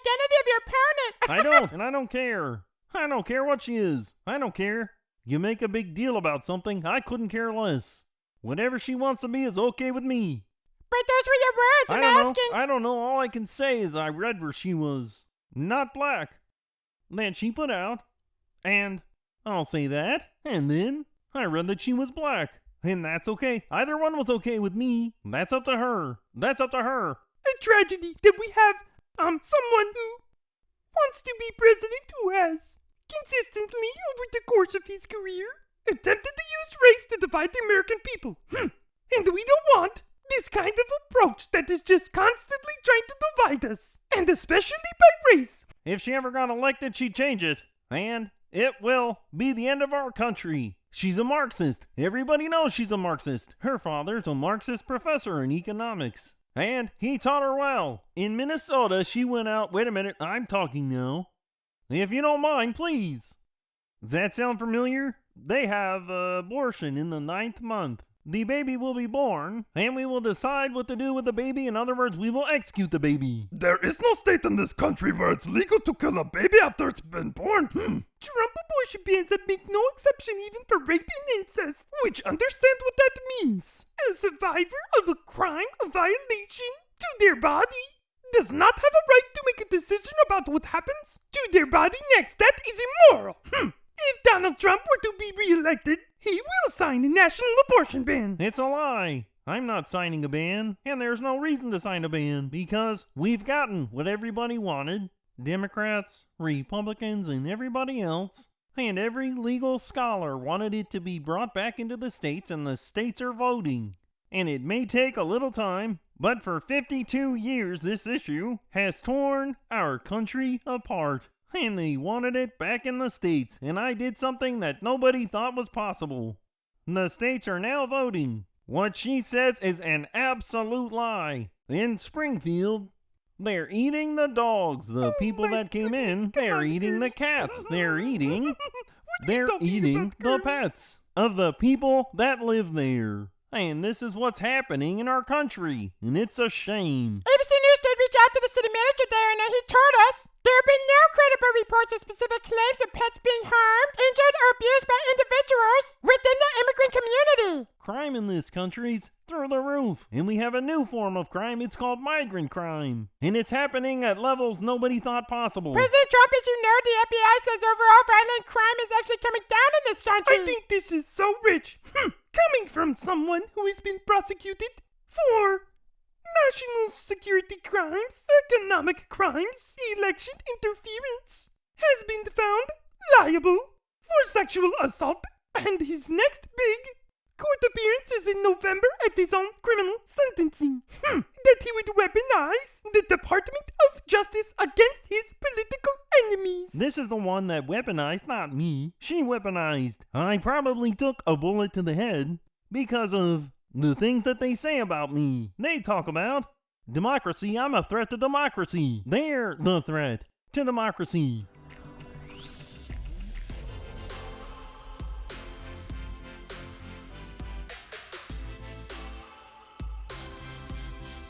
identity of your opponent. I don't, and I don't care. I don't care what she is. I don't care. You make a big deal about something, I couldn't care less. Whatever she wants to be is okay with me. But those were your words, I'm asking. I don't know. All I can say is I read where she was not black. That she put out, and I'll say that, and then I read that she was black. And that's okay. Either one was okay with me. That's up to her. That's up to her. A tragedy that we have, someone who wants to be president who has consistently, over the course of his career, attempted to use race to divide the American people. And we don't want this kind of approach that is just constantly trying to divide us, and especially by race. If she ever got elected, she'd change it. And it will be the end of our country. She's a Marxist. Everybody knows she's a Marxist. Her father's a Marxist professor in economics. And he taught her well. In Minnesota, she went out... Wait a minute, I'm talking now. If you don't mind, please. Does that sound familiar? They have abortion in the 9th month. The baby will be born, and we will decide what to do with the baby. In other words, we will execute the baby. There is no state in this country where it's legal to kill a baby after it's been born. Trump abortion bans that make no exception even for rape and incest, which understand what that means. A survivor of a crime, a violation to their body, does not have a right to make a decision about what happens to their body next. That is immoral. If Donald Trump were to be reelected, he will sign a national abortion ban. It's a lie. I'm not signing a ban, and there's no reason to sign a ban, because we've gotten what everybody wanted. Democrats, Republicans, and everybody else. And every legal scholar wanted it to be brought back into the states, and the states are voting. And it may take a little time, but for 52 years this issue has torn our country apart. And they wanted it back in the states, and I did something that nobody thought was possible. The states are now voting. What she says is an absolute lie. In Springfield, they're eating the dogs. The people that came in, they're eating the cats. They're eating the pets of the people that live there. And this is what's happening in our country, and it's a shame. ABC News did reach out to the city manager there, and he told us there have been no credible reports of specific claims of pets being harmed, injured, or abused by individuals within the immigrant community. Crime in this country's through the roof, and we have a new form of crime. It's called migrant crime, and it's happening at levels nobody thought possible. President Trump, as you know, the FBI says overall violent crime is actually coming down in this country. I think this is so rich. Coming from someone who has been prosecuted for national security crimes, economic crimes, election interference, has been found liable for sexual assault, and his next big court appearance is in November at his own criminal sentencing. That he would weaponize the Department of Justice against his political enemies. This is the one that weaponized, not me. She weaponized. I probably took a bullet to the head because of the things that they say about me. They talk about democracy. I'm a threat to democracy. They're the threat to democracy.